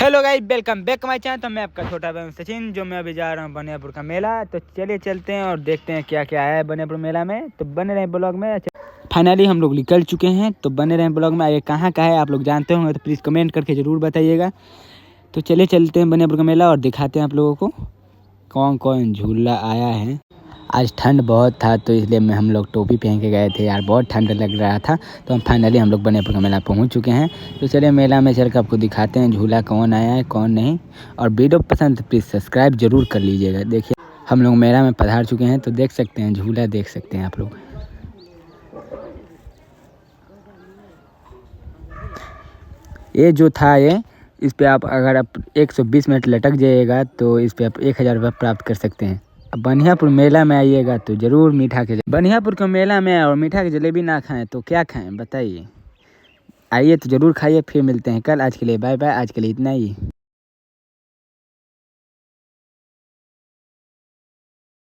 Hello guys, welcome back my channel. तो मैं आपका छोटा बहन सचिन, जो मैं अभी जा रहा हूँ बनियापुर का मेला। तो चलिए चलते हैं और देखते हैं क्या क्या है बनियापुर मेला में। तो बने रहे ब्लॉग में। फाइनली हम लोग निकल चुके हैं, तो बने रहे ब्लॉग में। आगे कहाँ का है आप लोग जानते होंगे तो प्लीज़ कमेंट करके ज़रूर बताइएगा। तो चलिए चलते हैं बनियापुर का मेला और दिखाते हैं आप लोगों को कौन कौन झूला आया है। आज ठंड बहुत था तो इसलिए हम लोग टोपी पहन के गए थे यार, बहुत ठंड लग रहा था। तो हम फाइनली हम लोग बनियापुर का मेला पहुंच चुके हैं। तो चलिए मेला में चल कर आपको दिखाते हैं झूला कौन आया है कौन नहीं। और वीडियो पसंद तो प्लीज़ सब्सक्राइब जरूर कर लीजिएगा। देखिए हम लोग मेला में पधार चुके हैं, तो देख सकते हैं झूला देख सकते हैं आप लोग। ये जो था ये इस पर आप अगर आप 120 मिनट लटक जाइएगा तो इस पर आप 1000 रुपये प्राप्त कर सकते हैं। अब बनियापुर मेला में आइएगा तो ज़रूर मीठा के बनियापुर के मेला में और मीठा की जलेबी ना खाएं तो क्या खाएं बताइए। आइए तो ज़रूर खाइए। फिर मिलते हैं कल। आज के लिए बाय बाय। आज के लिए इतना ही।